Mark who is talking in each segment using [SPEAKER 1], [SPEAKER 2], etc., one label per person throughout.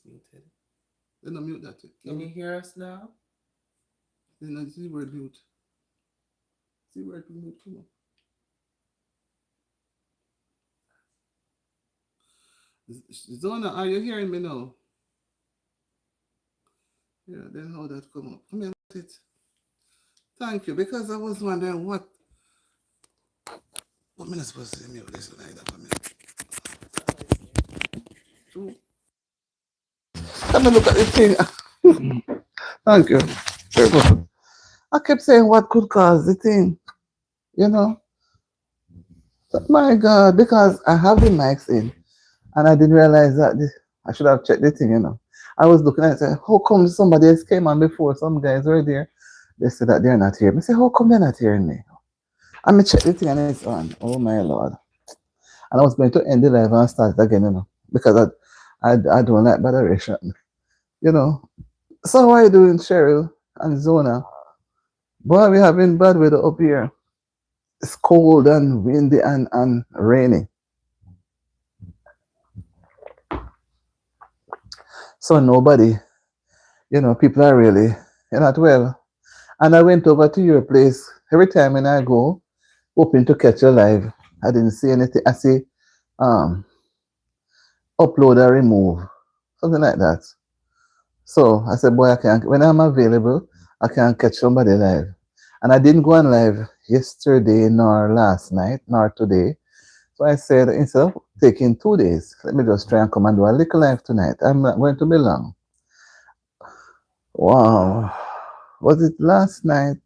[SPEAKER 1] muted.
[SPEAKER 2] Then I mute that.
[SPEAKER 1] Can you hear us now?
[SPEAKER 2] Then I see word mute. See word mute. Come on. Zona, are you hearing me now? Yeah, then how that come up? Come here, it. Thank you, because I was wondering what am I supposed to mute this like that for me? True. Come and look at the thing. Thank you. Very good. I kept saying what could cause the thing, you know. My God, because I have the mics in and I didn't realize that I should have checked the thing, you know. I was looking at it and said, how come somebody else came on before? Some guys were there. They said that they're not here. I said, how come they're not hearing me? I check the thing and it's on. Oh my Lord. And I was going to end the live and start it again, you know, because I don't like botheration, you know. So how are you doing, Cheryl and Zona? Boy, we having bad weather up here. It's cold and windy and rainy. So nobody, you know, people are really not well. And I went over to your place. Every time when I go, hoping to catch you live, I didn't see anything. I see um upload or remove, something like that. So I said, boy, I can't, when I'm available, I can't catch somebody live. And I didn't go on live yesterday, nor last night, nor today. So I said, instead of taking 2 days, let me just try and come and do a little live tonight. I'm not going to be long. Wow. Was it last night?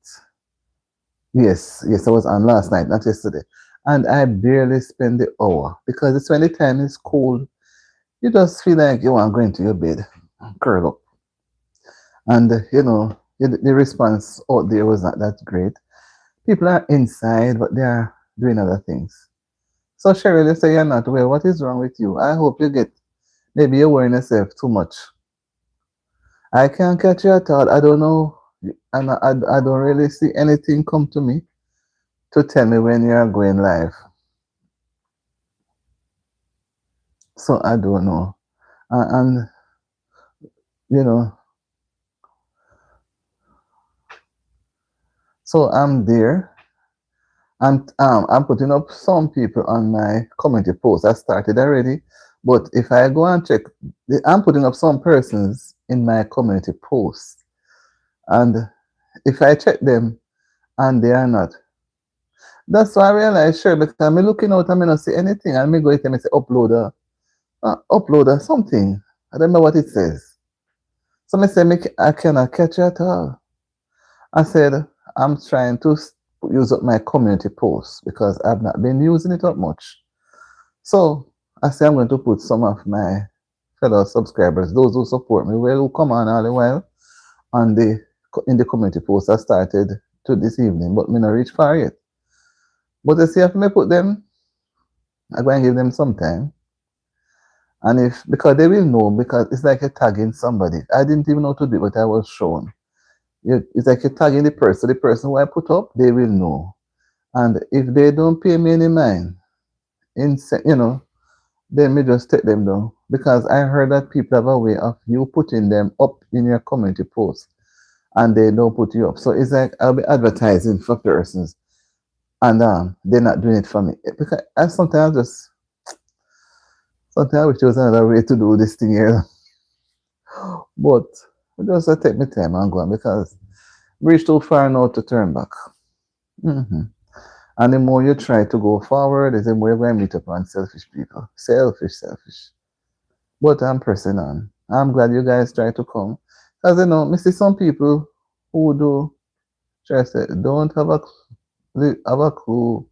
[SPEAKER 2] Yes, I was on last night, not yesterday. And I barely spent the hour because it's when the time is cold, you just feel like you want to go into your bed, curl up. And, you know, the response out there was not that great. People are inside, but they are doing other things. So, Cheryl, you say you're not well. What is wrong with you? I hope you get, maybe you're worrying yourself too much. I can't catch you at all. I don't know. And I don't really see anything come to me to tell me when you're going live. So I don't know. And you know, so I'm there. And I'm putting up some people on my community post. I started already. But if I go and check, I'm putting up some persons in my community post. And if I check them and they are not, that's why I realize, sure, because I'm looking out and I not see anything. And me go to me say uploader something. I don't know what it says. So I say I cannot catch it at all. I said I'm trying to use up my community posts because I've not been using it up much. So I say I'm going to put some of my fellow subscribers, those who support me, well, who come on all the while on the in the community post I started to this evening, but me not reach far yet. But I see if me put them, I'm going to give them some time. And if, because they will know, because it's like you're tagging somebody. I didn't even know to do it, but I was shown. It's like you're tagging the person who I put up, they will know. And if they don't pay me any mind, you know, then me just take them down. Because I heard that people have a way of you putting them up in your community post and they don't put you up. So it's like I'll be advertising for persons and they're not doing it for me. Because I sometimes I wish there was another way to do this thing here. But I just take my time and go on because reach too far now to turn back. hmm And the more you try to go forward, the more you're going to meet up on selfish people. Selfish. But I'm pressing on. I'm glad you guys try to come. Because, you know, I see some people who do try to say, don't have a clue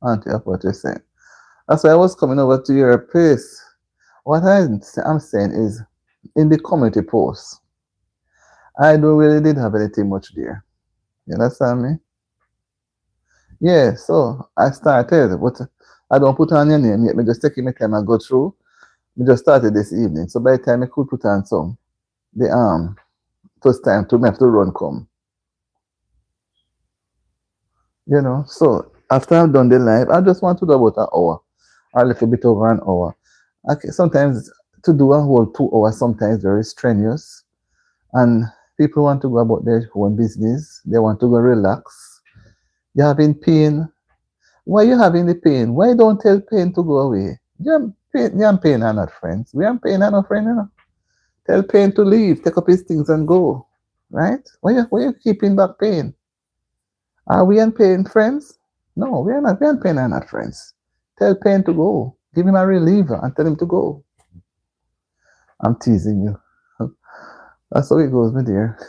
[SPEAKER 2] auntie of what you're saying. That's why I was coming over to your place. What I'm saying is, in the community post, I don't really did have anything much there. You understand me? Yeah, so I started, but I don't put on your name yet. Me just taking my time and go through. We just started this evening. So by the time I could put on some, the first time to me have to run come. You know, so after I've done the live, I just want to do about an hour or a little bit over an hour. Okay, sometimes to do a whole 2 hours sometimes very strenuous, and people want to go about their own business. They want to go relax. You're having pain. Why you having the pain? Why don't tell pain to go away? You and pain are not friends. We and pain are not friends, you know. Tell pain to leave, take up his things and go. Right? Why you keeping back pain? Are we and pain friends? No, we are not. We and pain are not friends. Tell pain to go. Give him a reliever and tell him to go. I'm teasing you. That's how it goes, my dear.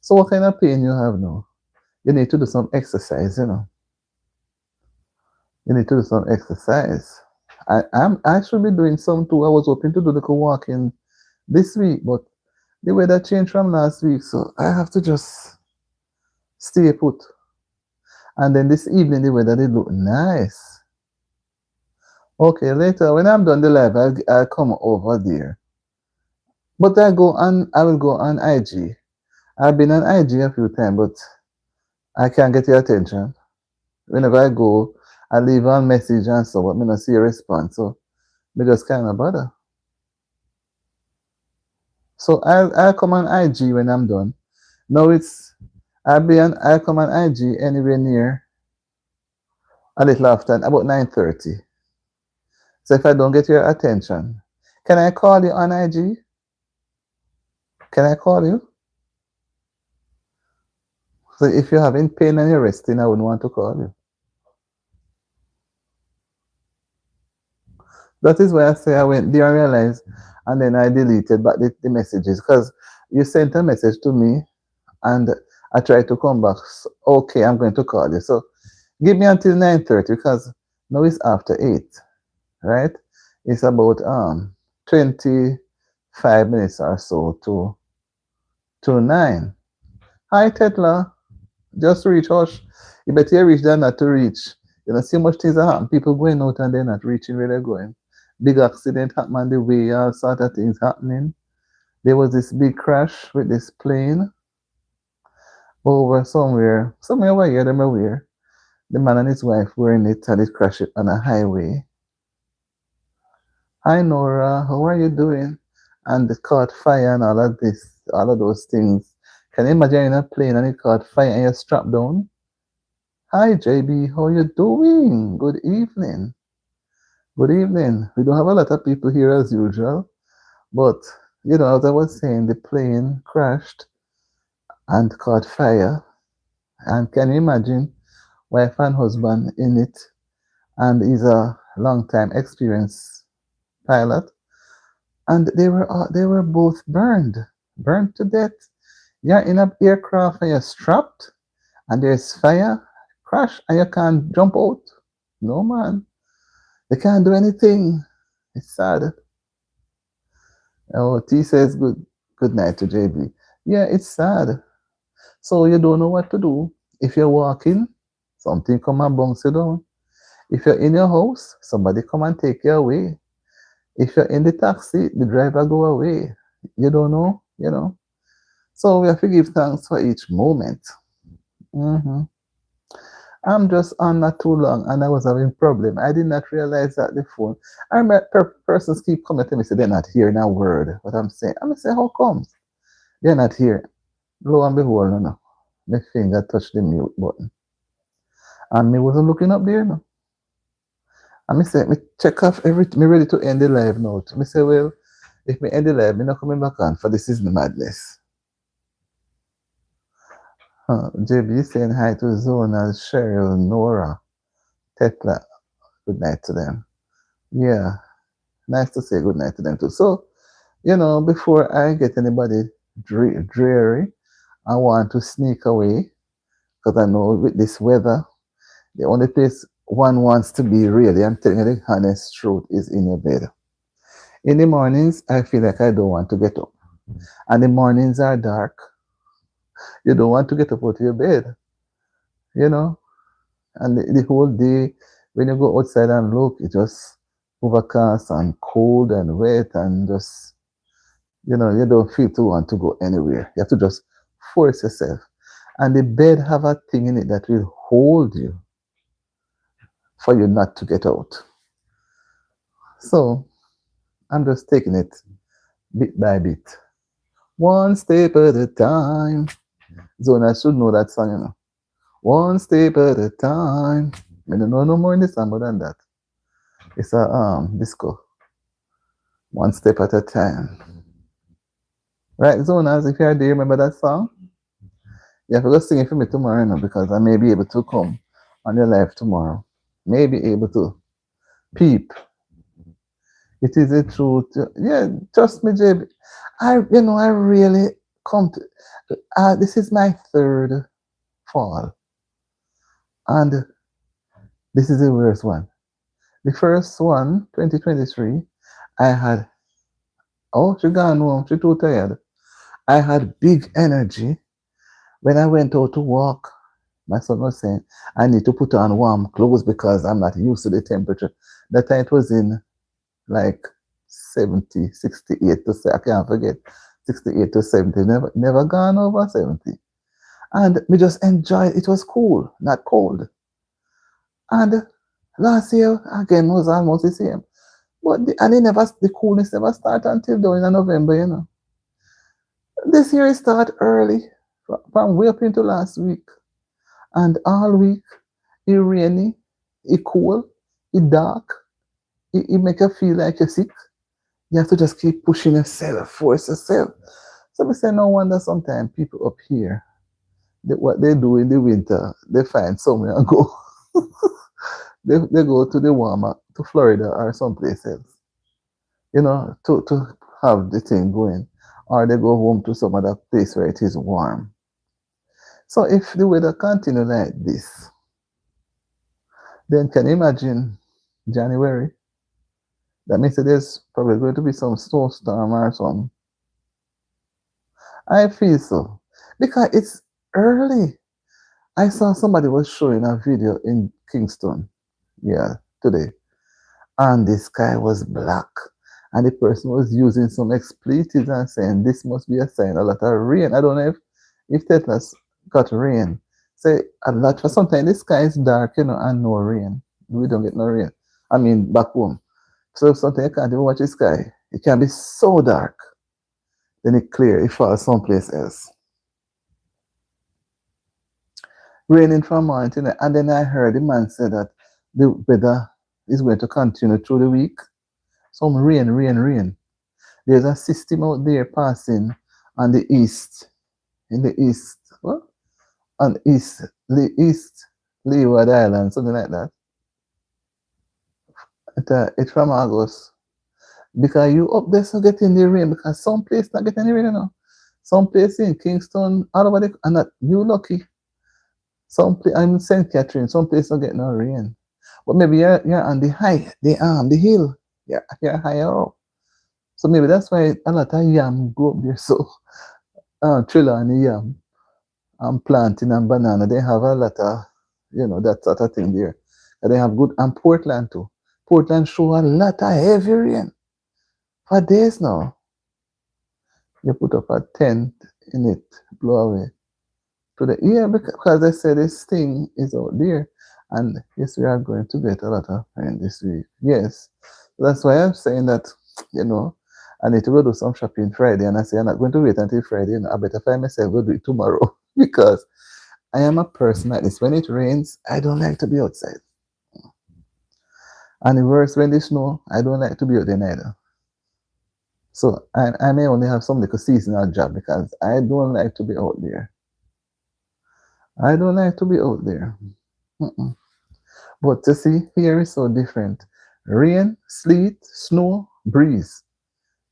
[SPEAKER 2] So what kind of pain you have now? You need to do some exercise, you know. You need to do some exercise. I should be doing some too. I was hoping to do the walking this week, but the weather changed from last week, so I have to just stay put. And then this evening the weather did look nice. Okay, later when I'm done the live, I'll come over there. But I will go on IG. I've been on IG a few times, but I can't get your attention. Whenever I go, I leave a message and so, but I don't see a response. So me just kind of bother. So I'll come on IG when I'm done. Now I'll come on IG anywhere near a little after about 9:30. So if I don't get your attention, can I call you on IG? Can I call you? So if you're having pain and you're resting, I wouldn't want to call you. That is why I say I went there and realized, and then I deleted back the messages because you sent a message to me and I tried to come back. So, okay, I'm going to call you. So give me until 9:30 because now it's after 8, right? It's about 25 minutes or so to 9. Hi Tetla, just reach Hush. You better reach than not to reach. You know, see much things that happen. People going out and they're not reaching where they're going. Big accident happened on the way, all sort of things happening. There was this big crash with this plane over somewhere over here, them aware. The man and his wife were in it and it crashed on a highway. Hi Nora, how are you doing? And it caught fire and all of this, all of those things. Can you imagine in a plane and it caught fire and you're strapped down? Hi JB, how you doing? Good evening. Good evening. We don't have a lot of people here as usual, but you know, as I was saying, the plane crashed and caught fire. And can you imagine wife and husband in it? And he's a long time experienced pilot. And they were both burned to death. You're in an aircraft and you're strapped, and there's fire, crash, and you can't jump out. No man, they can't do anything. It's sad. Oh, T says good night to JB. Yeah, it's sad. So you don't know what to do. If you're walking, something come and bounce you down. If you're in your house, somebody come and take you away. If you're in the taxi, the driver go away. You don't know, you know. So we have to give thanks for each moment. hmm I'm just on not too long and I was having problem. I did not realize that the phone. I remember persons keep coming to me say they're not hearing a word. What I'm saying. I'm say, how comes? They're not here. Lo and behold, no. My finger touched the mute button. And me wasn't looking up there, no. And me say, me check off everything. Me ready to end the live now. Me say, well, if me end the live, me not coming back on for this is the madness. JB saying hi to Zona, Cheryl, Nora, Tekla. Good night to them. Yeah, nice to say good night to them too. So, you know, before I get anybody dreary, I want to sneak away because I know with this weather, the only place one wants to be really, I'm telling you the honest truth, is in your bed. In the mornings, I feel like I don't want to get up. And the mornings are dark. You don't want to get up out of your bed, you know? And the whole day, when you go outside and look, it just overcast and cold and wet and just, you know, you don't feel to want to go anywhere. You have to just force yourself. And the bed have a thing in it that will hold you for you not to get out. So I'm just taking it bit by bit. One step at a time. Zona should know that song, you know. One step at a time. I don't know no more in the song than that. It's a disco. One step at a time. Right, Zonas, if you're there, remember that song? You have to go sing it for me tomorrow, you know, because I may be able to come on your live tomorrow. May be able to. Peep. It is a truth. Yeah, trust me, JB. I really come to. This is my third fall, and this is the worst one. The first one, 2023, I had. Oh, she gone home. She too tired. I had big energy when I went out to walk. My son was saying, I need to put on warm clothes because I'm not used to the temperature. That time it was in like 70, 68 to say, I can't forget, 68 to 70, never gone over 70. And we just enjoyed it. Was cool, not cold. And last year, again, was almost the same. But the coolness never started until down in November, you know. This year it started early, from way up into last week. And all week, it rainy, it cool, it dark, it make you feel like you're sick. You have to just keep pushing yourself, force yourself. So we say no wonder sometimes people up here, what they do in the winter, they find somewhere and go. They go to the warmer, to Florida or someplace else, you know, to have the thing going. Or they go home to some other place where it is warm. So if the weather continue like this, then can you imagine January? That means that there's probably going to be some snowstorm or some. I feel so. Because it's early. I saw somebody was showing a video in Kingston, yeah, today. And the sky was black. And the person was using some expletives and saying this must be a sign a lot of rain. I don't know if Tetla's got rain. Say a lot for sometimes the sky is dark, you know, and no rain. We don't get no rain. I mean back home. So sometimes you can't even watch the sky. It can be so dark. Then it clear, it falls someplace else. Raining from mountain, and then I heard the man say that the weather is going to continue through the week. Some rain, rain, rain. There's a system out there passing on the east, in the east, what? On the east Leeward Island, something like that. It's from August. Because you up there so getting the rain, because some place not getting the rain, you know. Some place in Kingston, all over the, and that you lucky. Some place, I'm in St. Catherine, some place not getting no rain. But maybe you're on the high, the hill. You're higher up. So maybe that's why a lot of yam go up there. So trailer and yam and planting and banana, they have a lot of, you know, that sort of thing there. And they have good, and Portland too. Portland show a lot of heavy rain for days now. You put up a tent in it, blow away. To the yeah, because I said this thing is out there. And yes, we are going to get a lot of rain this week. Yes. That's why I'm saying that, you know, I need to go do some shopping Friday. And I say I'm not going to wait until Friday. You know, I better find myself go do it tomorrow. Because I am a person like this. When it rains, I don't like to be outside. And the worse when it snow, I don't like to be out there neither. So I may only have some little seasonal job because I don't like to be out there. I don't like to be out there. Mm-mm. But to see, here is so different. Rain, sleet, snow, breeze.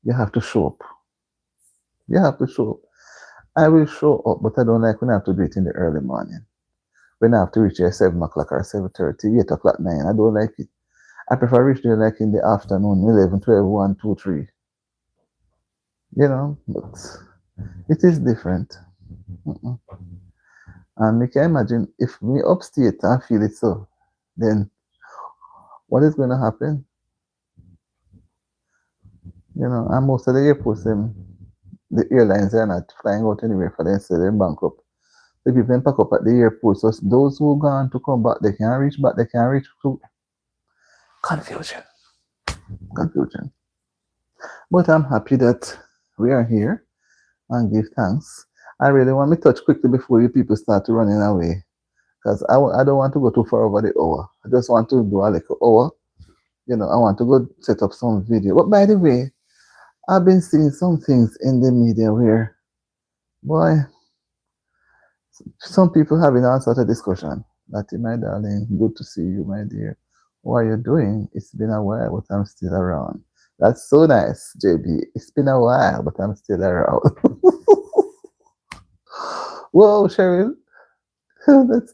[SPEAKER 2] You have to show up. You have to show up. I will show up, but I don't like when I have to do it in the early morning. When I have to reach here 7 o'clock or 7:30, 8 o'clock, 9. I don't like it. I prefer reach there like in the afternoon, 11, 12, 1, 2, 3. You know, but it is different. Mm-mm. And you can imagine if me upstate and feel it so, then what is going to happen? You know, and most of the airports, the airlines are not flying out anywhere for them, so they're bankrupt. The people pack up at the airport, so those who gone to come back, they can't reach back, they can't reach to confusion. Confusion. But I'm happy that we are here and give thanks. I really want me touch quickly before you people start running away because I don't want to go too far over the hour. I just want to do a little hour. I want to go set up some video. But by the way, I've been seeing some things in the media where, boy, some people having all sort of discussion. Lati, my darling, good to see you, my dear. What are you doing? It's been a while, but I'm still around. That's so nice, JB. It's been a while, but I'm still around. Whoa, Cheryl.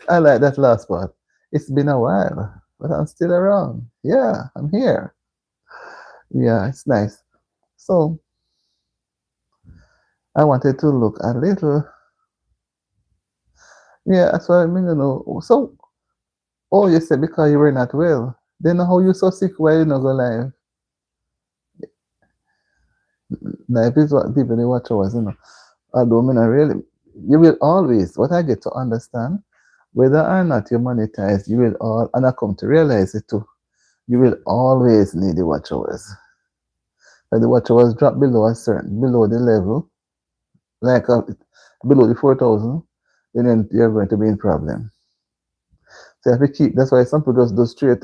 [SPEAKER 2] I like that last part. It's been a while, but I'm still around. Yeah, I'm here. Yeah, it's nice. So I wanted to look a little. Yeah, that's what I mean, So, oh, you said because you were not well. Then how you so sick while you not go live? Life is what people they watch us. Although, I really, you will always, what I get to understand, whether or not you monetize, you will all, and I come to realize it too, you will always need the watch hours. But the watch hours drop below the level, like below the 4,000, then you're going to be in problem. So you have to keep, that's why some people just do straight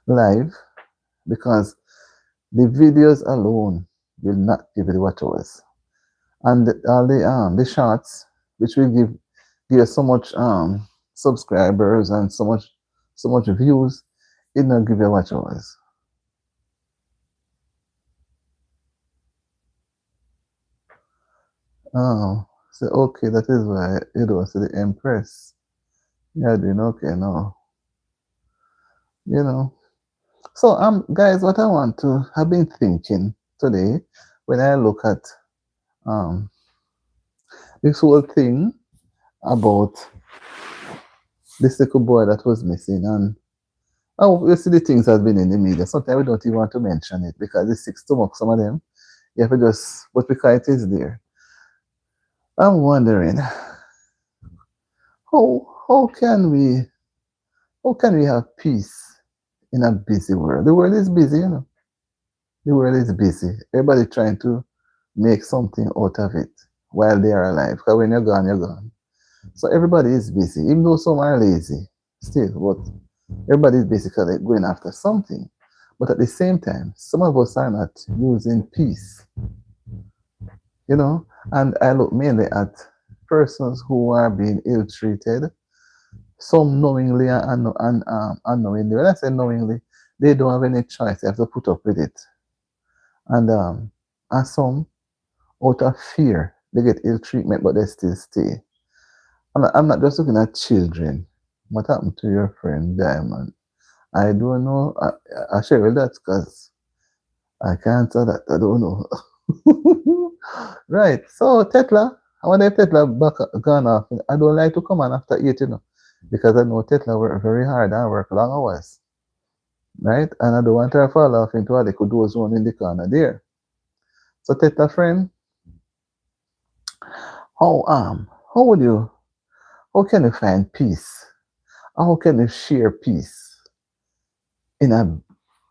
[SPEAKER 2] live, because the videos alone will not give you the watch hours. And all the shots, which will give you so much subscribers and so much views, it not give you watch hours. Oh, so okay, that is why you don't see the Empress. Yeah, doing okay now. So guys, what I want to have been thinking today when I look at um this whole thing about this little boy that was missing, and oh, you see the things that have been in the media. Sometimes we don't even want to mention it because it's sick stomach, some of them. You have to just, but because it is there. I'm wondering how can we have peace in a busy world? The world is busy. The world is busy. Everybody trying to make something out of it while they are alive. Because when you're gone, you're gone. So everybody is busy, even though some are lazy still, but everybody is basically going after something. But at the same time, some of us are not using peace, and I look mainly at persons who are being ill treated, some knowingly and unknowingly. When I say knowingly, they don't have any choice, they have to put up with it. And some, out of fear, they get ill treatment, but they still stay. I'm not just looking at children. What happened to your friend Diamond? I don't know. I share with that because I can't tell that. I don't know. Right. So Tetla, I wonder if Tetla back gone off. I don't like to come on after 8, because I know Tetla work very hard and work long hours. Right? And I don't want her to fall off into a little door zone in the corner there. So Tetla friend, how would you how can you find peace? How can you share peace in a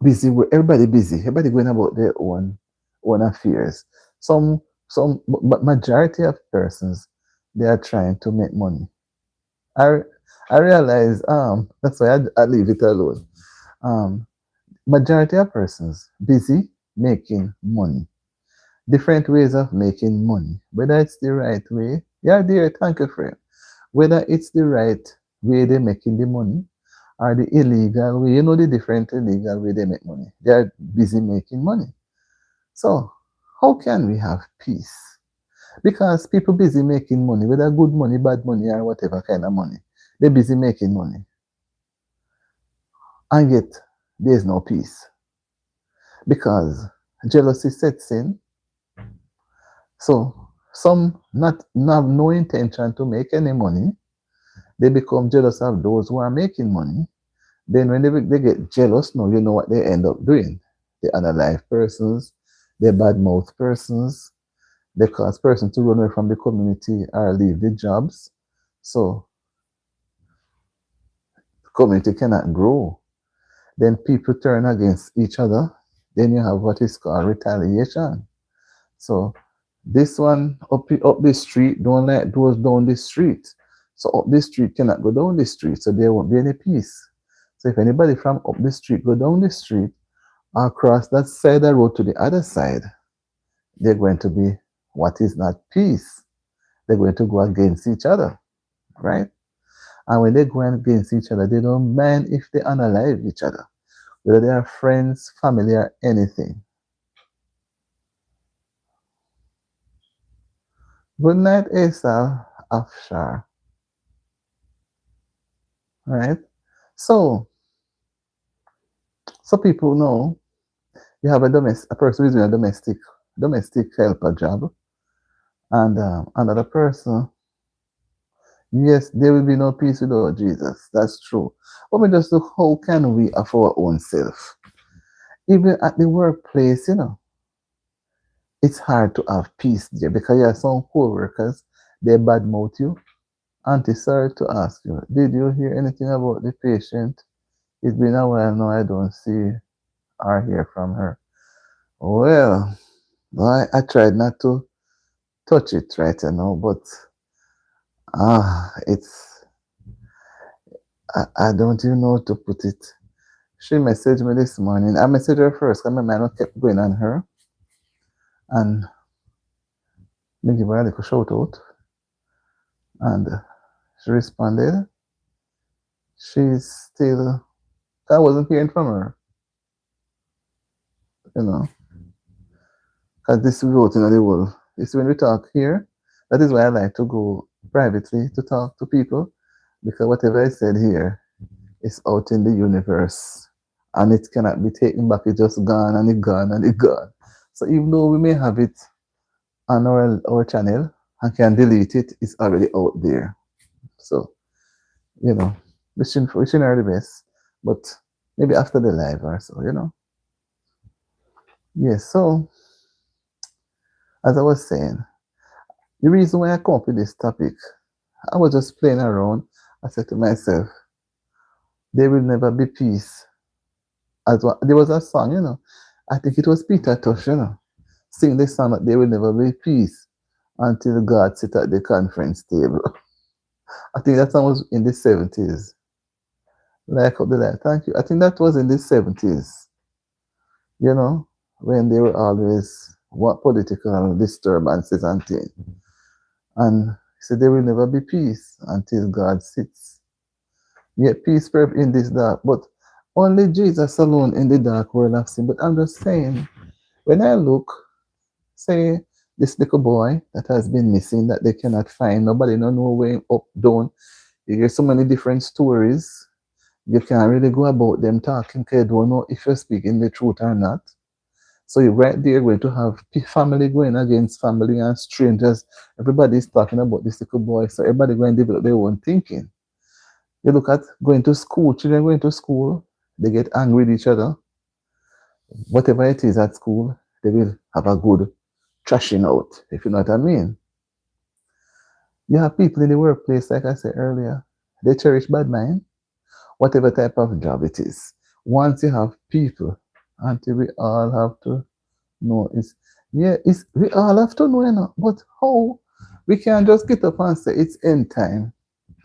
[SPEAKER 2] busy world? Everybody busy. Everybody going about their own affairs. But majority of persons, they are trying to make money. I I realize that's why I leave it alone. Um, Majority of persons busy making money. Different ways of making money. Whether it's the right way, yeah, dear, thank you, friend. Whether it's the right way they're making the money or the illegal way, the different illegal way they make money. They are busy making money. So how can we have peace? Because people busy making money, whether good money, bad money, or whatever kind of money, they're busy making money. And yet there's no peace. Because jealousy sets in. So some not have no intention to make any money. They become jealous of those who are making money. Then when they get jealous, now you know what they end up doing. They analyze persons, they badmouth persons, they cause persons to run away from the community or leave the jobs. So the community cannot grow. Then people turn against each other. then you have what is called retaliation. So this one up the street don't let those down the street. So up the street cannot go down the street, so there won't be any peace. So if anybody from up the street go down the street or across that side of the road to the other side, they're going to be what is not peace. They're going to go against each other, right? And when they go against each other, they don't mind if they unalive each other, whether they are friends, family, or anything. Good night, Asa Afshar. Right? So, so people know you have a person who's doing a domestic helper job, and another person. Yes, there will be no peace without Jesus. That's true. But we just look how can we of our own self, even at the workplace, it's hard to have peace there because you have some co-workers, they badmouth you. Auntie, sorry to ask you, did you hear anything about the patient? It's been a while now, I don't see or hear from her. Well, I tried not to touch it right now, but it's I don't even know how to put it. She messaged me this morning. I messaged her first because my mind kept going on her, and me give her a little shout out, and she responded. She's still. I wasn't hearing from her, you know, because this we wrote in the world. It's when we talk here. That is why I like to go privately to talk to people, because whatever I said here is out in the universe and it cannot be taken back. It's just gone and it gone and it gone. So even though we may have it on our channel and can delete it, it's already out there. So, wishing her the best, but maybe after the live or so. Yes, so as I was saying, the reason why I come up with this topic, I was just playing around. I said to myself, there will never be peace. There was a song, I think it was Peter Tosh, sing the song that there will never be peace until God sit at the conference table. I think that song was in the 70s. Like up the light. Thank you. I think that was in the 70s, when they were always what political disturbances and things. And he said there will never be peace until God sits. Yet peace prevails in this dark, but only Jesus alone in the dark world of sin. But I'm just saying, when I look, say, this little boy that has been missing that they cannot find, nobody don't know where up, down. You hear so many different stories. You can't really go about them talking because you don't know if you're speaking the truth or not. So you're right there going to have family going against family and strangers. Everybody's talking about this little boy. So everybody going to develop their own thinking. You look at going to school, children going to school, they get angry with each other. Whatever it is at school, they will have a good trashing out, if you know what I mean. You have people in the workplace, like I said earlier, they cherish bad mind, whatever type of job it is. Once you have people, until we all have to know we all have to know, but how? We can't just get up and say it's end time.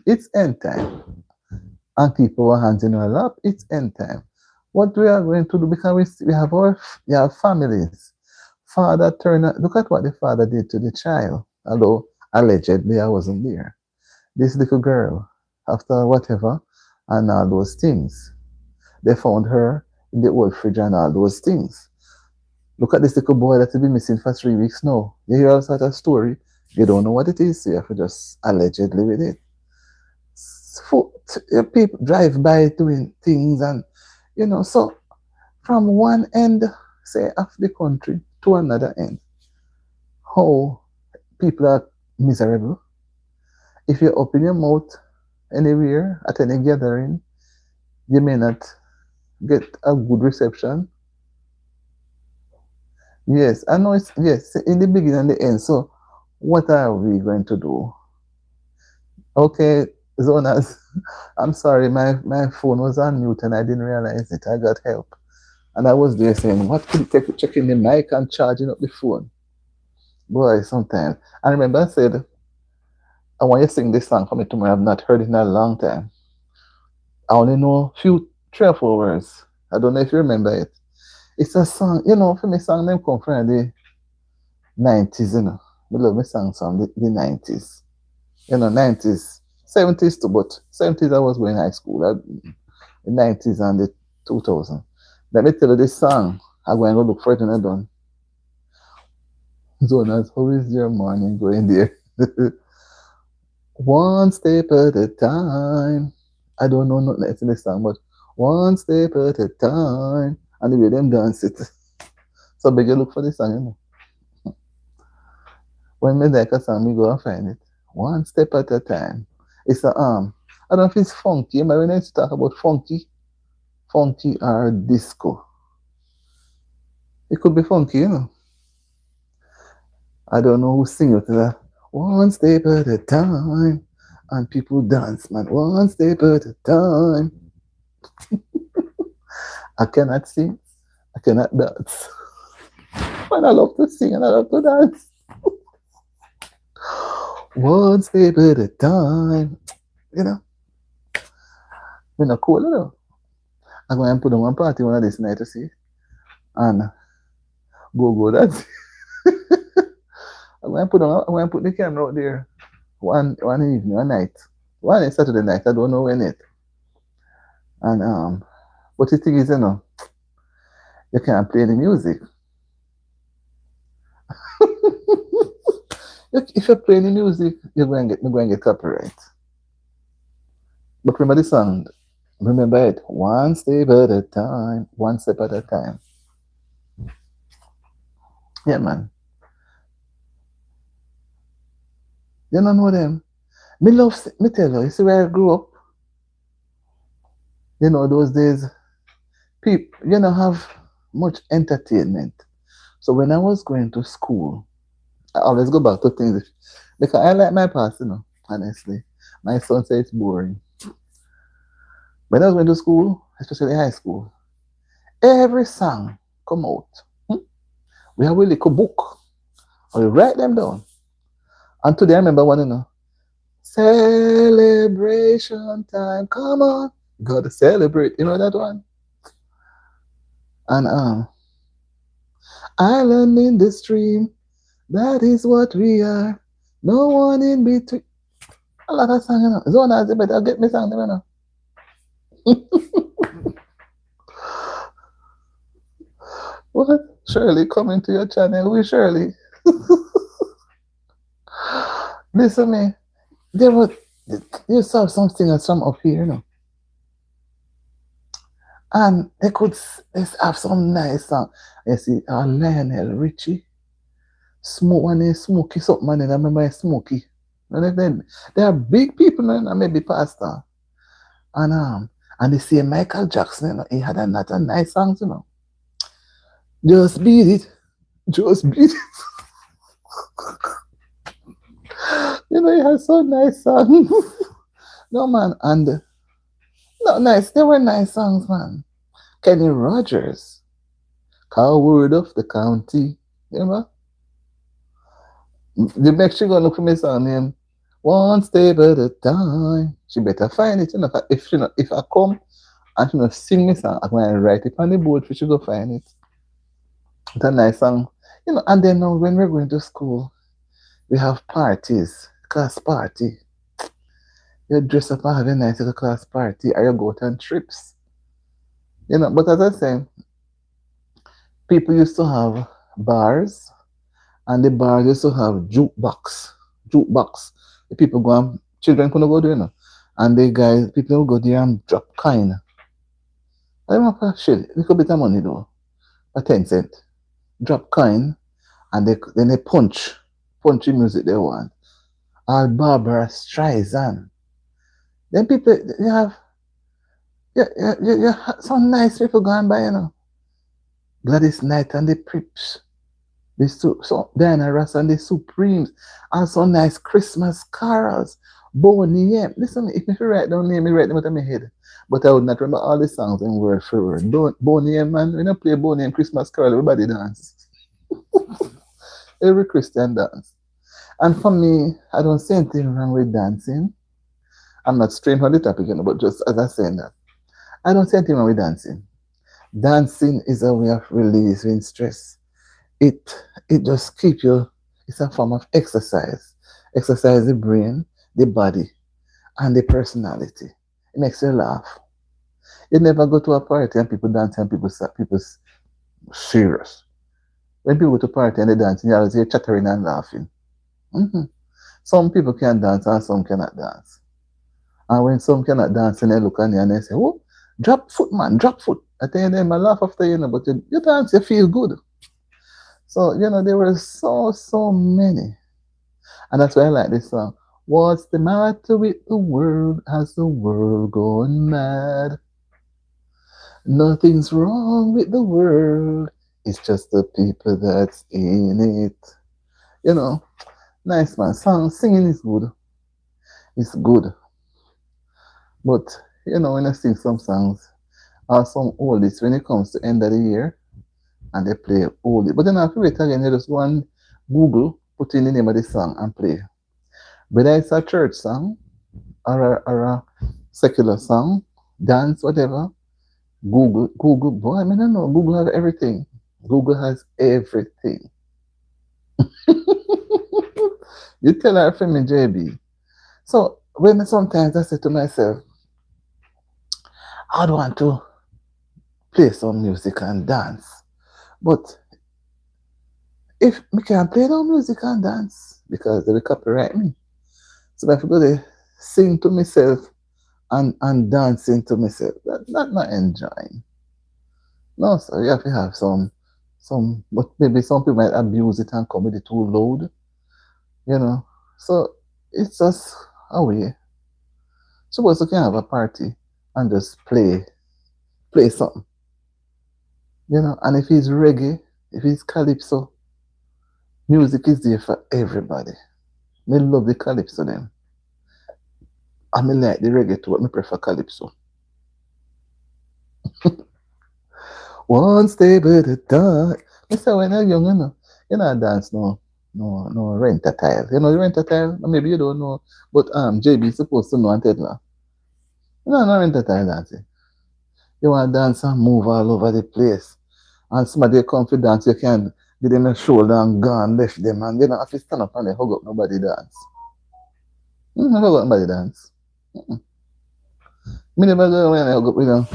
[SPEAKER 2] It's end time. And people are hands in our lap, it's end time. What we are going to do, because we have families. Father look at what the father did to the child, although allegedly I wasn't there. This little girl, after whatever, and all those things, they found her in the old fridge and all those things. Look at this little boy that's been missing for 3 weeks now. You hear all sort of story, you don't know what it is, so you have to just allegedly with it. People drive by doing things and, so from one end, say, of the country to another end, how people are miserable. If you open your mouth anywhere at any gathering, you may not get a good reception. Yes, I know it's yes in the beginning and the end. So, what are we going to do? Okay, Zonas, I'm sorry, my phone was on mute and I didn't realize it. I got help. And I was there saying, what could it take to checking the mic and charging up the phone? Boy, sometimes. I remember I said, I want you to sing this song for me tomorrow. I've not heard it in a long time. I only know a few, 3 or 4 words. I don't know if you remember it. It's a song, for me, song name come from the 90s, I love me song from the 90s. 90s, 70s too, but 70s I was going high school. The 90s and the 2000s. Let me tell you this song. I'm going to go look for it when I'm done. Jonas, how is your morning going there? One step at a time. I don't know nothing else in this song, but one step at a time. And the way them dance it. So beg you look for this song, When me like a song, me go and find it. One step at a time. It's a I don't know if it's funky. But when I talk about funky or disco. It could be funky, I don't know who sing it. One step at a time. And people dance, man. One step at a time. I cannot sing. I cannot dance. But I love to sing and I love to dance. One step at a time. We're not cool, I'm going to put on one party one of this night to see. And go dance. I'm going to put the camera out there one evening, one night. One Saturday night, I don't know when it. And but the thing is, you can't play the music. If you play the music, you're going to get copyright. But remember the song. Remember it. One step at a time. One step at a time. Yeah, man. You don't know them. Me tell you see where I grew up. Those days, people, have much entertainment. So when I was going to school, I always go back to things because I like my past, honestly. My son says it's boring. When I was going to school, especially high school, every song come out. We have a little book. And we write them down. And today I remember one, celebration time. Come on. Gotta celebrate. You know that one? And island in the stream. That is what we are. No one in between. A lot of songs, Zona, you better get me song, What? Shirley coming to your channel. We Shirley. Listen me. You saw some singers from up here, And they have some nice song. You see, Lionel Richie. Smokey something, and I remember Smokey. And they are big people, and maybe pastor. And they say Michael Jackson, he had another nice songs, Just beat it. Just beat it. He has so nice songs. No, man. And no, nice. They were nice songs, man. Kenny Rogers. Coward of the County. The next she gonna look for me song name. One step at a time. She better find it. If I come and she sing me song, I'm gonna write it on the board for she go find it. It's a nice song. And then now when we're going to school, we have parties, class party. You dress up and have a nice little class party, or you go on trips. But as I say, people used to have bars, and the bars used to have jukebox. The people go and children couldn't go there, And the guys, people go there and drop coin. I don't know shit, little bit of money though. A 10 cent. Drop coin, and then they punch the music they want. All Barbara Streisand. Then people, you have some nice people going by, Gladys Knight and the Crips. So Diana Ross and the Supremes. And some nice Christmas carols. Boney M. Listen, if you write down name, me write them out of my head. But I would not remember all the songs in word for word. Boney M, man. When I play Boney M Christmas Carol, everybody dance. Every Christian dance. And for me, I don't see anything wrong with dancing. I'm not straying from the topic, but just as I said that, I don't see anything wrong with dancing. Dancing is a way of releasing stress. It it just keeps you. It's a form of exercise. Exercise the brain, the body, and the personality. It makes you laugh. You never go to a party and people dance and people serious. When people go to party and they dance, you always hear chattering and laughing. hmm Some people can dance and some cannot dance. And when some cannot dance, and they look at you and they say, "Oh, drop foot, man, drop foot." I tell you, them, I laugh after but you dance, you feel good. So there were so many, and that's why I like this song. What's the matter with the world? Has the world gone mad? Nothing's wrong with the world. It's just the people that's in it. You know, nice man. Singing is good. It's good. But when I sing some songs or some oldies, when it comes to end of the year and they play oldie. But then after wait again, you just go on Google, put in the name of the song and play. Whether it's a church song or a secular song, dance, whatever, Google, boy, I mean, I know, Google has everything. Google has everything. You tell her from me, JB. So when sometimes I say to myself, I'd want to play some music and dance. But if we can't play no music and dance because they will copyright me. So if I go to sing to myself and dancing to myself, that's not enjoying. No, so you have to have but maybe some people might abuse it and come with it too loud. So it's just a way. Suppose you can have a party and just play something. And if it's reggae, if it's calypso, music is there for everybody. Me love the calypso then. I mean like the reggae too, but me prefer calypso. One step at a time. I say when you're young, dance no rent-a-tile. You know the rent-a-tile? Maybe you don't know, but JB is supposed to know and tell you. No rent-a-tile dancing. You want to dance and move all over the place. And somebody come to dance, you can give them a shoulder and go and lift them, and they don't have to stand up and they hug up nobody dance. Hug up nobody dance. Me never go when I hug up with them.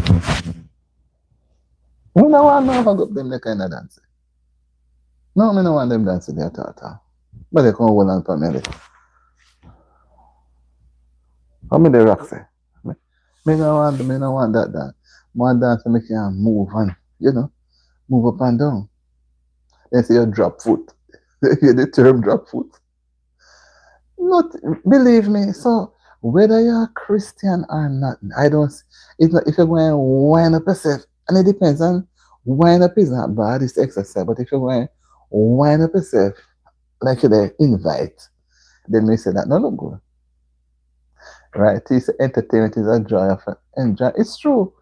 [SPEAKER 2] Me no want no hug up them the kind of dance. No, me no want them dancing there at all. But they come hold on for me. How me the rock say? Me no want that dance. Want dance to make you move and move up and down. Then say you drop foot. You hear the term drop foot? Not believe me. So whether you're a Christian or not, it's not if you're going to wind up yourself, and it depends on wind up is not bad, it's exercise. But if you're going to wind up yourself like you invite, then we say that no look good. Right? It's entertainment is a joy of enjoy. It's true.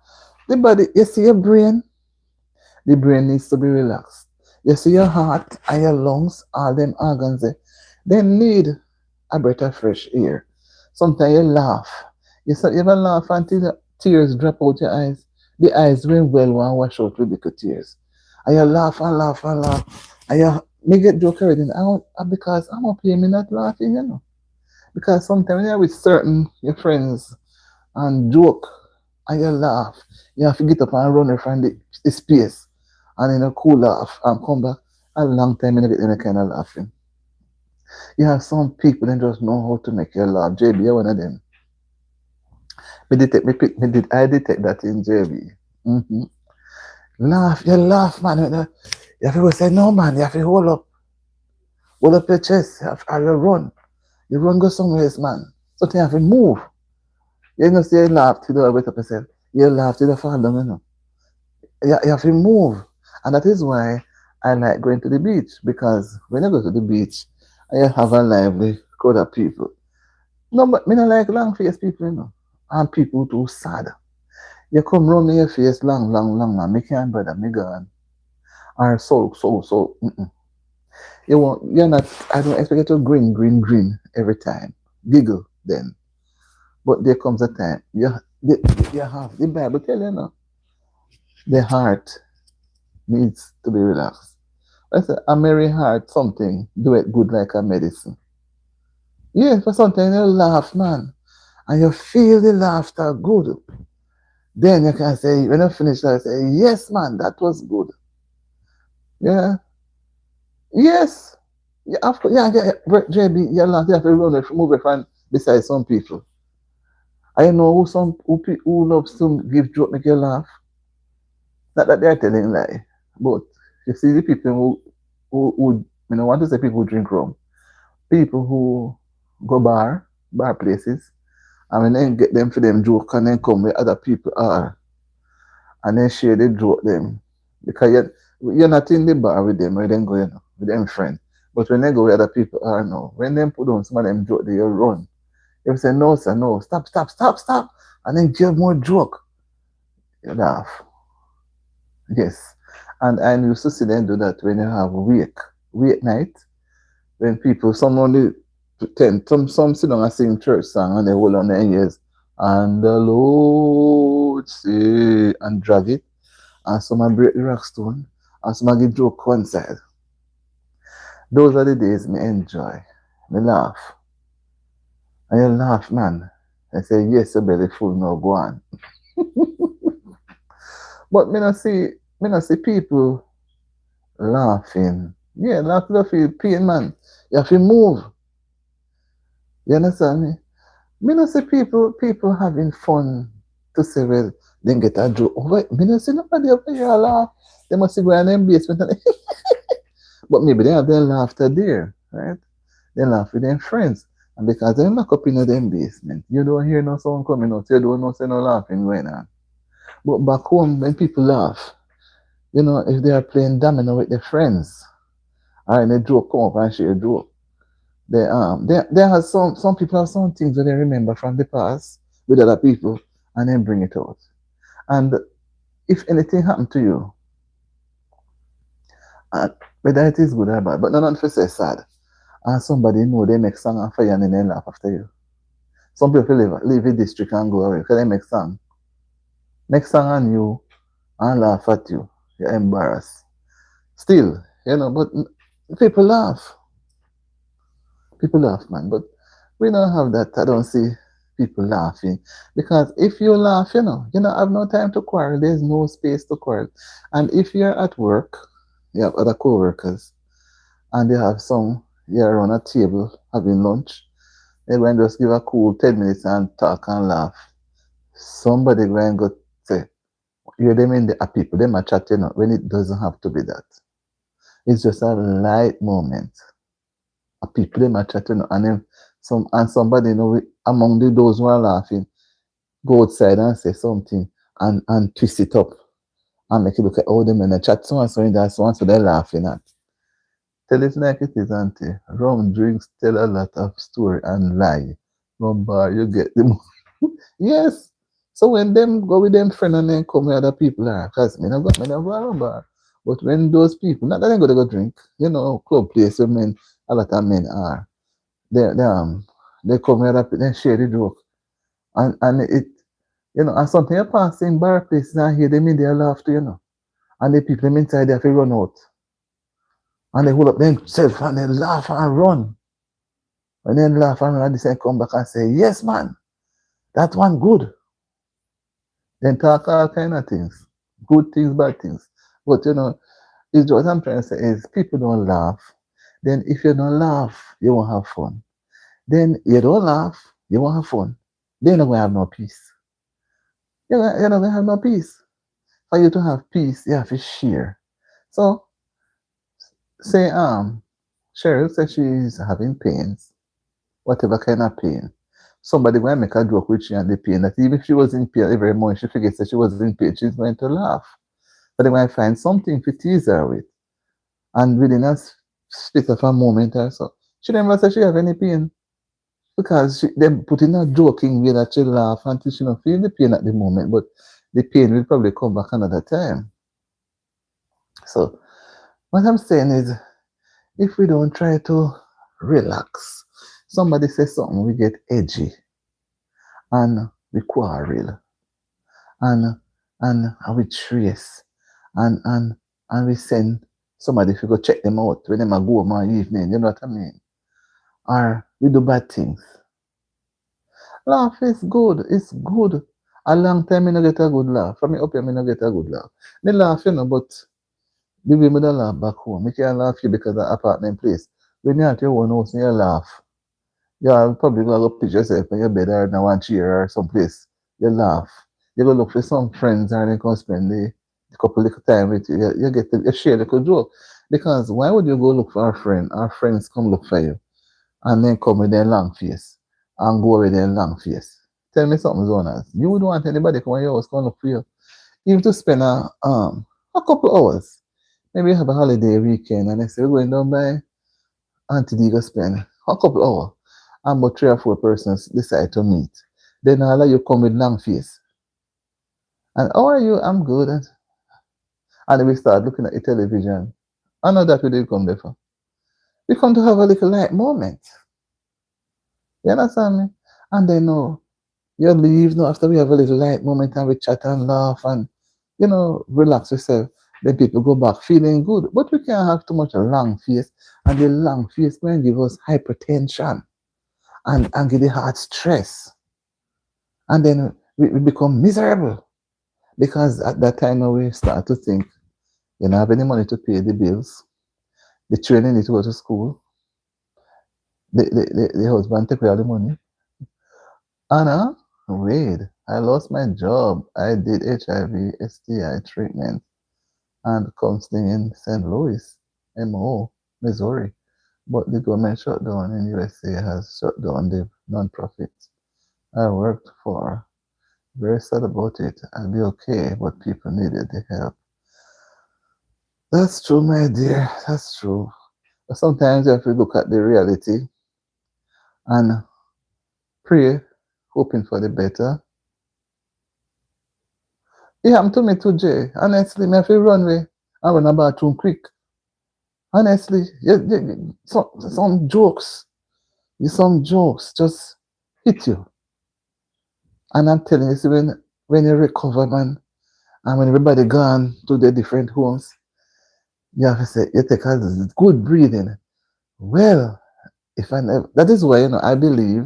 [SPEAKER 2] The body, you see your brain, the brain needs to be relaxed. You see your heart and your lungs, all them organs, they need a breath of fresh air. Sometimes you laugh. You ever laugh until the tears drop out your eyes. The eyes went well one wash out with big tears. And you laugh and laugh and laugh. And you may get joke already. Because I'm up here, me not laughing. Because sometimes you're with certain your friends and joke and you laugh. You have to get up and run from the space and in a cool laugh and come back. A long time and get any kind of laughing. You have some people that just know how to make you laugh. JB, you're one of them. I detect that in JB. Mm-hmm. You laugh, man. You have to go say, no, man, you have to hold up your chest. You run. You run, go somewhere else, man. So you have to move. You know, say you laugh to the wait up yourself. You laugh to the fall down, You have to move. And that is why I like going to the beach. Because when I go to the beach, I have a lively crowd of people. No, but me not like long face people, you know. And people too sad. You come round me your face long, long, long, man. Me can't brother, me gone. Or so. Mm-mm. You're not, I don't expect you to grin every time. Giggle then. But there comes a time, you have, the Bible tell you now, the heart needs to be relaxed. I say, a merry heart, something, do it good like a medicine. Yeah, for something you laugh, man. And you feel the laughter good. Then you can say, when you finish, I say, yes, man, that was good. Yeah. Yes. Yeah, of course. Yeah. JB, you laugh, you have to run away, move away from beside some people. I know who loves to give joke, make you laugh. Not that they're telling lie, but you see the people who you know, want to say people who drink rum, people who go bar places, and when they get them for them joke and then come where other people are, and then share the joke them, because you're not in the bar with them, where then go, you know, with them friends. But when they go where other people are now, when them put on some of them joke, they run. If say no, sir, no, stop, and then give more joke, you laugh. Yes. And I used to see them do that when you have wake night, when people, some only pretend, some sit down and sing church song and they hold on their ears, and the Lord say, and drag it, and some break the rock stone, and some give joke one side. Those are the days me enjoy. Me laugh. And you laugh, man. I say, yes, your belly full, now go on. But me not see people laughing. Yeah, laughing to feel pain, man. You have to move. You understand me? Me not see people having fun to say, well, then get a joke. Over. Me not see nobody over here laugh. They must be going in basement. But maybe they have their laughter there, right? They laugh with their friends. And because they lock up in them basement, you don't hear no sound coming out. You don't know say no laughing going on. But back home, when people laugh, you know, if they are playing domino with their friends, and a joke come up and share a joke. They have some people have some things that they remember from the past with other people and then bring it out. And if anything happened to you, whether it is good or bad, but none of us say sad, and somebody know they make song and fire and then they laugh after you. Some people leave the district and go away because they make song on you and laugh at you. You're embarrassed. Still, you know, but people laugh. People laugh, man. But we don't have that. I don't see people laughing. Because if you laugh, you don't have no time to quarrel. There's no space to quarrel. And if you're at work, you have other co-workers, and they have you're around a table having lunch, they're going to just give a cool 10 minutes and talk and laugh. Somebody going to go say, you them in the people, them are chatting, when it doesn't have to be that. It's just a light moment. A people them are chatting, and then somebody, among those who are laughing, go outside and say something and twist it up and make it look like, oh, them in a chat, so and so in that, so and so they're laughing at. Tell it like it is, auntie. Rum drinks tell a lot of story and lie. Rum bar, you get them. Yes. So when them go with them friend and then come where other people are, because me never go a rum bar. But when those people, not that they go drink, club place where a lot of men are. They come where other people, they share the joke. And it, and something you pass in bar places and hear them in there laugh too. And the people them inside they have to run out. And they hold up themselves and they laugh and run. And then laugh and run, they come back and say, yes, man, that one good. Then talk all kind of things. Good things, bad things. But it's what I'm trying to say is people don't laugh. Then if you don't laugh, you won't have fun. Then you don't laugh, you won't have fun. Then you're not gonna have no peace. You're not gonna have no peace. For you to have peace, you have to share. So say Cheryl says she's having pains, whatever kind of pain. Somebody going to make a joke with you and the pain that even if she was in pain every morning, she forgets that she was in pain, she's going to laugh. But they might find something to tease her with. And within a split of a moment or so, she never said she have any pain. because they put in a joking way that she laugh until she don't feel the pain at the moment, but the pain will probably come back another time. So what I'm saying is, if we don't try to relax, somebody says something, we get edgy and we quarrel and we trace and we send somebody to go check them out when them a go home in evening, you know what I mean? Or we do bad things. Laugh is good. It's good. A long time I no get a good laugh. From me up here, I no get a good laugh. Me laugh, but the way me don't laugh back home. Me can't laugh here because of apartment place. When you're at your own house and you laugh, you're probably gonna go pitch yourself in your bed or in one chair or someplace. You laugh. You go look for some friends and they come spend the couple little time with you. You get to you share a little joke. Because why would you go look for a friend? Our friends come look for you and then come with their long face and go with their long face. Tell me something, Zonas. You would want anybody come in your house come look for you. Even to spend a couple hours. Maybe you have a holiday weekend and they say we're going down by Auntie D go spend a couple hours. And about 3 or 4 persons decide to meet. Then all of you come with long face. And how are you? I'm good. And then we start looking at the television. I know that we did come there for. We come to have a little light moment. You understand me? And then you leave now after we have a little light moment and we chat and laugh and relax yourself. Then people go back feeling good. But we can't have too much a long face. And the long face can give us hypertension and give the heart stress. And then we become miserable. Because at that time now we start to think, you don't have any money to pay the bills. The children need to go to school. The husband take all the money. Anna, wait, I lost my job. I did HIV, STI treatment and counseling in St. Louis, MO, Missouri. But the government shutdown in USA has shut down the non-profit I worked for. Very sad about it. I'll be okay, but people needed the help. That's true, my dear. That's true. But sometimes you have to look at the reality and pray, hoping for the better. It happened to me too, Jay. Honestly, me have to run away and run a bathroom quick. Honestly, some jokes, some jokes just hit you. And I'm telling you, see, when you recover, man, and when everybody gone to their different homes, you have to say, you take a good breathing. Well, if I never, that is why I believe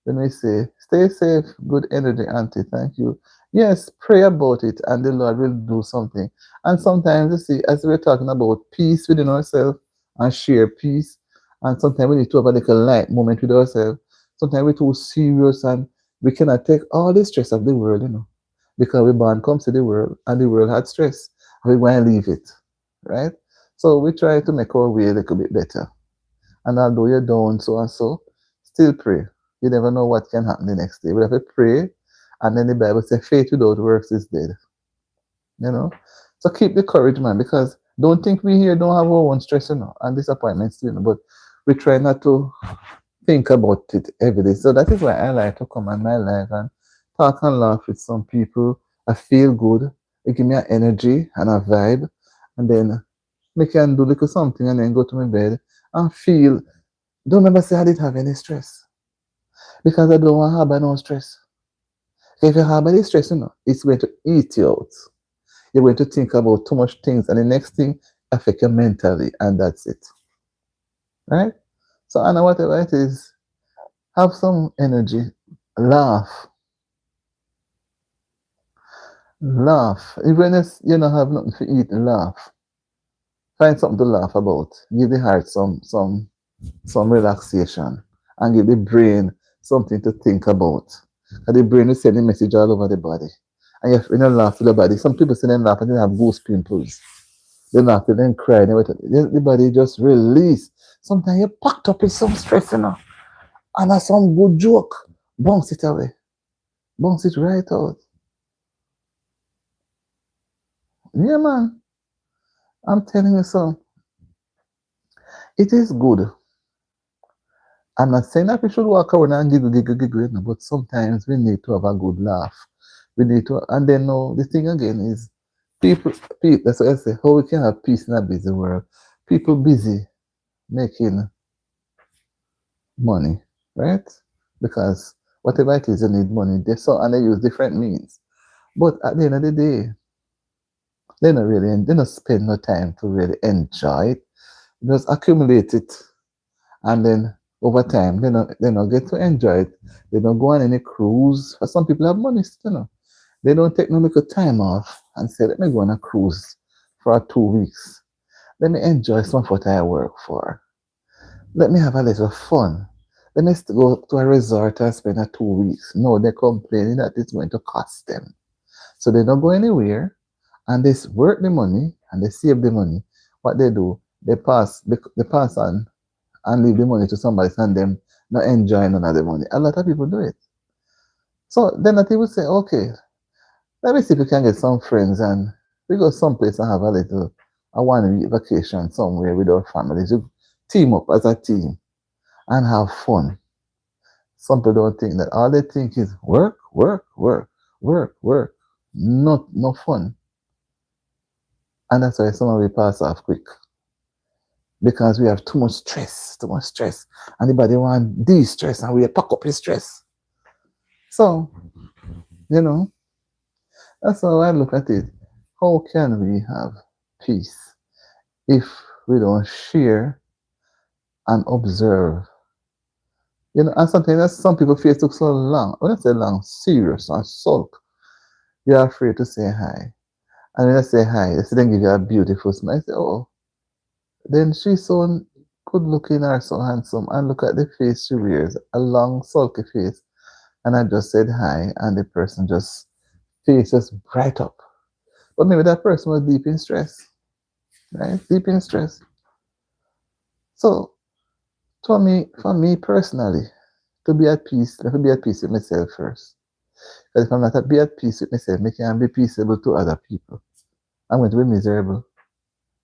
[SPEAKER 2] when we say stay safe, good energy, auntie, thank you. Yes, pray about it, and the Lord will do something. And sometimes you see, as we're talking about peace within ourselves and share peace, and sometimes we need to have a little light moment with ourselves. Sometimes we're too serious and we cannot take all the stress of the world, because we born comes to the world and the world had stress. And we want to leave it, right? So we try to make our way a little bit better. And although you're down so and so, still pray. You never know what can happen the next day. We have to pray. And then the Bible says faith without works is dead. You know? So keep the courage, man, because don't think we here don't have our own stress, and disappointments, but we try not to think about it every day. So that is why I like to come on my life and talk and laugh with some people. I feel good. It give me an energy and a vibe. And then we can do little something and then go to my bed and feel. Don't ever say I didn't have any stress. Because I don't want to harbor no stress. If you harbor the stress, it's going to eat you out. You're going to think about too much things, and the next thing affect you mentally, and that's it. Right? So, Anna, whatever it is, have some energy, laugh, laugh. Even if you don't have nothing to eat, laugh. Find something to laugh about. Give the heart some relaxation, and give the brain something to think about. And the brain is sending message all over the body. And if you don't laugh to the body, some people say they laugh and they have goose pimples. They laugh and then cry and everything. The body just release. Sometimes you're packed up with some stress, and that's some good joke. Bounce it away. Bounce it right out. Yeah, man. I'm telling you so. It is good I'm not saying that we should walk around and giggle, giggle, giggle, you know, but sometimes we need to have a good laugh. We need to, and then no, the thing again is people, that's what I say, how we can have peace in a busy world. People busy making money, right? Because whatever it is, you need money. And they use different means. But at the end of the day, they don't spend no time to really enjoy it. Just accumulate it, and then over time, they don't get to enjoy it. They don't go on any cruise. For some people have money still, they don't take no little time off and say, let me go on a cruise for 2 weeks. Let me enjoy some of what I work for. Let me have a little fun. Let me go to a resort and spend 2 weeks. No, they're complaining that it's going to cost them. So they don't go anywhere, and they work the money and they save the money. What they do, they pass on and leave the money to somebody and them not enjoy none of the money. A lot of people do it. So then that people say, okay, let me see if we can get some friends and we go someplace and have a 1 week vacation somewhere with our families. We team up as a team and have fun. Some people don't think that. All they think is work, work, work, work, work. Not no fun. And that's why some of we pass off quick. Because we have too much stress, too much stress. Anybody want de-stress and we pack up his stress. So, you know, that's how I look at it. How can we have peace if we don't share and observe? You know, and something that some people feel took so long. When I say long, serious and sulk, you're afraid to say hi. And when I say hi, they say then give you a beautiful smile. I say, oh, then she's so good looking or so handsome. And look at the face she wears, a long, sulky face. And I just said hi, and the person just face just bright up. But maybe that person was deep in stress, right? Deep in stress. So for me personally, to be at peace, let me be at peace with myself first. Because if I'm not be at peace with myself, I can be peaceable to other people. I'm going to be miserable.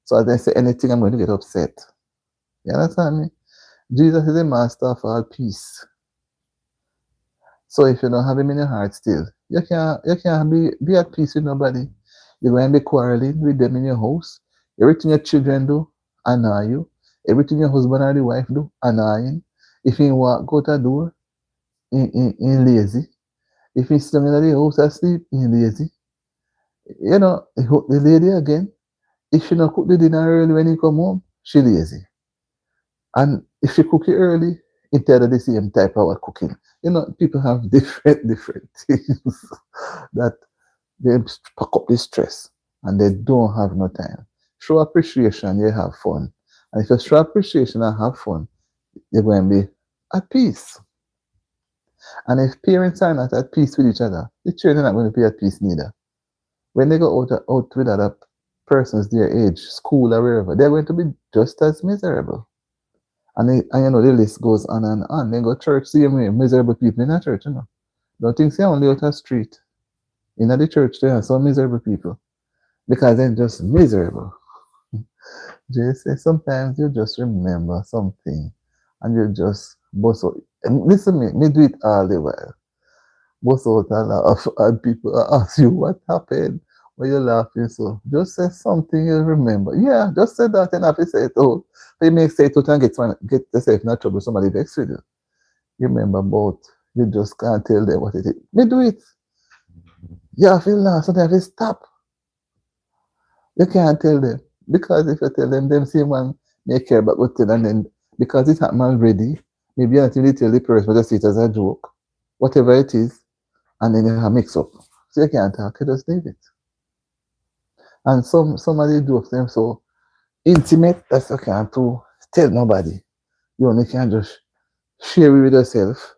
[SPEAKER 2] So as I say anything, I'm going to get upset. You understand me? Jesus is the master of all peace. So if you don't have him in your heart still, you can't be at peace with nobody. You're going to be quarreling with them in your house. Everything your children do, annoy you. Everything your husband or the wife do, annoying. If he walk go to the door, he lazy. If he's still in the house asleep, he lazy. You know, the lady again, if she not cook the dinner early when he come home, she lazy. And if she cook it early, instead of the same type of cooking. You know, people have different things that they pack up the stress and they don't have no time. Show appreciation, you have fun. And if you show appreciation and have fun, you're going to be at peace. And if parents are not at peace with each other, the children are not going to be at peace neither. When they go out with other persons their age, school or wherever, they're going to be just as miserable. And you know, the list goes on and on. They go church, see miserable people in a church, you know. Don't think say only out the street. In the church, there are some miserable people because they're just miserable. Just say sometimes you just remember something and you just bust out. And listen, me do it all the while. Bust out a laugh and people ask you what happened. Why you laughing so? Just say something you remember. Yeah, just say that and have to say it out. You may say it out and get yourself in trouble. Somebody vex with you. You remember both. You just can't tell them what it is. Me do it. You have to laugh. Sometimes you stop. You can't tell them. Because if you tell them say man may care about what thing and then because it happened already, maybe you not really tell the person, but just see it as a joke. Whatever it is, and then you have mix up. So you can't talk, you just leave it. And somebody do of them so intimate that you can't to tell nobody. You only can just share it with yourself,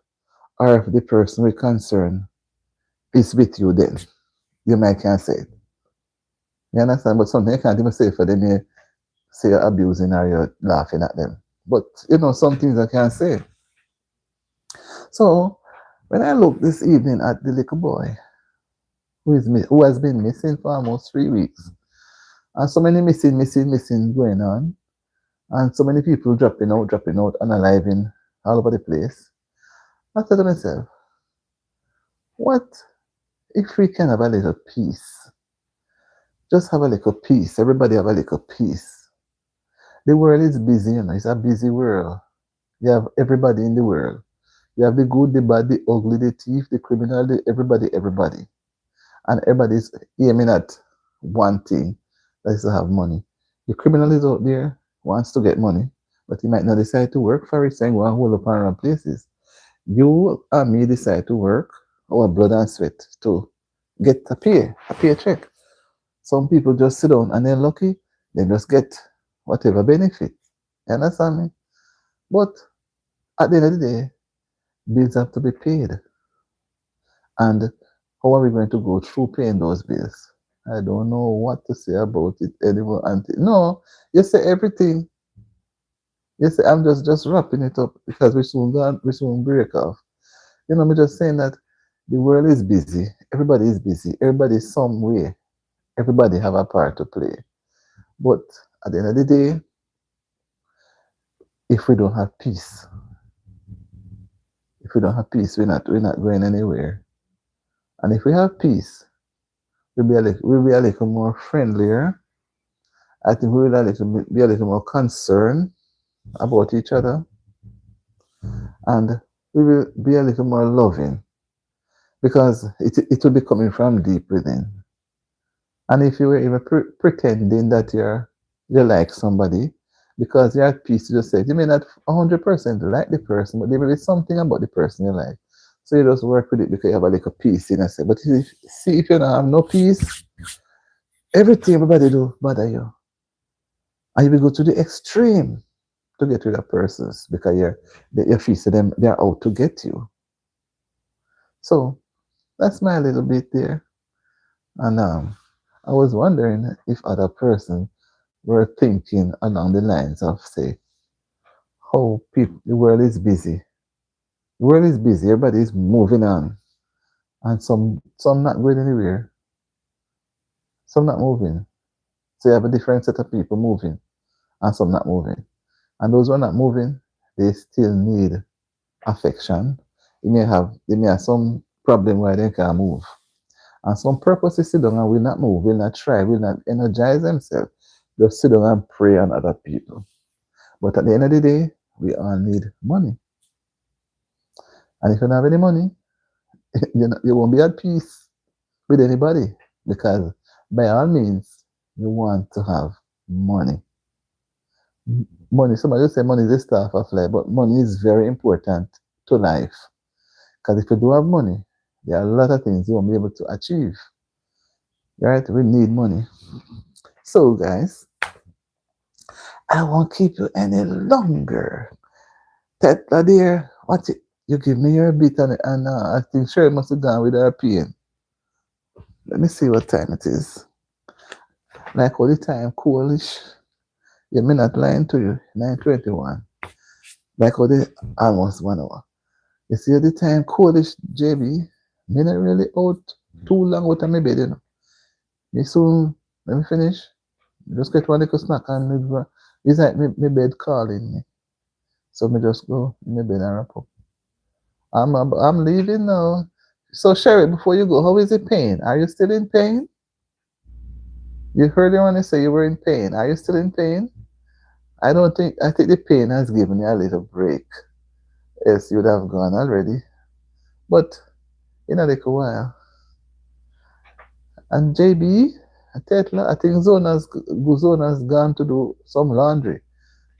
[SPEAKER 2] or if the person with concern is with you then. You might can say it. You understand? But something you can't even say for them, you say you're abusing or you're laughing at them. But you know, some things I can't say. So when I look this evening at the little boy who has been missing for almost 3 weeks, and so many missing going on, and so many people dropping out, unaliving all over the place. I said to myself, what if we can have a little peace? Just have a little peace. Everybody have a little peace. The world is busy, you know, it's a busy world. You have everybody in the world. You have the good, the bad, the ugly, the thief, the criminal, everybody. And everybody's aiming at one thing, that is to have money. The criminal is out there, wants to get money, but he might not decide to work for it, saying, well, hold up around places. You and me decide to work our blood and sweat to get a paycheck. Some people just sit down and they're lucky, they just get whatever benefit. You understand me? But at the end of the day, bills have to be paid. And how are we going to go through paying those bills? I don't know what to say about it anymore. No, you say everything. You say I'm just wrapping it up because we soon break off. You know, I'm just saying that the world is busy. Everybody is busy. Everybody is some way. Everybody have a part to play. But at the end of the day, if we don't have peace, we're not going anywhere. And if we have peace, we'll be a little more friendlier. I think we will be a little more concerned about each other, and we will be a little more loving because it will be coming from deep within. And if you were even pretending that you like somebody because you're at peace, you just say you may not 100% like the person, but there may be something about the person you like. So you just work with it because you have a little peace in yourself. But if you don't have no peace, everything everybody do bother you. And you will go to the extreme to get rid of persons because you feel to them they're out to get you. So that's my little bit there. And I was wondering if other persons were thinking along the lines of say how the world is busy. The world is busy, everybody is moving on. And some not going anywhere. Some not moving. So you have a different set of people moving and some not moving. And those who are not moving, they still need affection. They may have some problem where they can't move. And some purposes sit down and will not move, will not try, will not energize themselves. Just sit down and prey on other people. But at the end of the day, we all need money. And if you don't have any money, you won't be at peace with anybody because by all means, you want to have money. Money, somebody say money is the staff of life, but money is very important to life. Because if you do have money, there are a lot of things you won't be able to achieve. Right? We need money. So, guys, I won't keep you any longer. Tetla, dear, what you give me your bit and I think Sherry must have gone with her pain. Let me see what time it is. Like all the time, coolish. You may not lying to you. 9:21. Like all the almost 1 hour. You see the time, coolish, JB. Me not really out too long out of my bed, you know. Me soon, let me finish. Just get one little snack and it's like my bed calling me. So me just go in my bed and wrap up. I'm leaving now. So Sherry, before you go, how is the pain? Are you still in pain? You heard the one say you were in pain. Are you still in pain? I think the pain has given you a little break. Yes, you would have gone already. But in a little while. And JB, I think Zona's gone to do some laundry.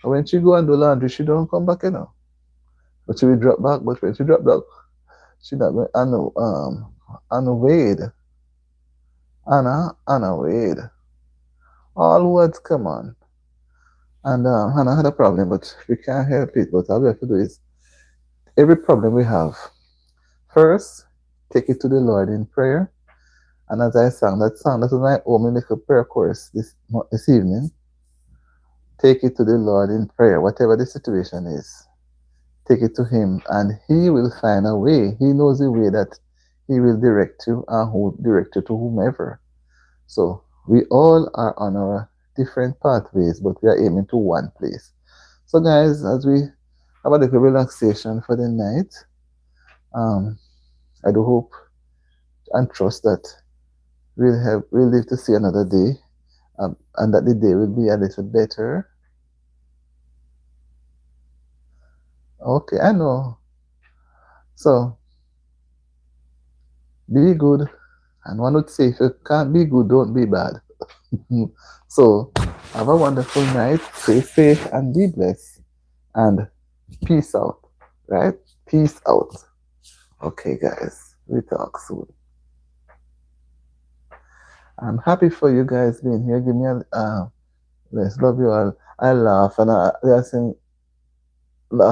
[SPEAKER 2] And when she go and do laundry, she don't come back, you know. But she will drop back. But when she drop back, she not going. Anna Wade. Anna Wade. All words come on. And Hannah had a problem, but we can't help it. But all we have to do is every problem we have, first, take it to the Lord in prayer. And as I sang that song, that was my own little prayer chorus this evening. Take it to the Lord in prayer, whatever the situation is. Take it to Him, and He will find a way. He knows the way that He will direct you and who direct you to whomever. So we all are on our different pathways, but we are aiming to one place. So, guys, as we have a little relaxation for the night. I do hope and trust that we'll live to see another day, and that the day will be a little better. Okay, I know. So be good. And one would say, if you can't be good, don't be bad. So have a wonderful night. Stay safe and be blessed. And peace out. Right? Peace out. Okay, guys. We talk soon. I'm happy for you guys being here. Give me a let's love you all. I laugh and I sing laugh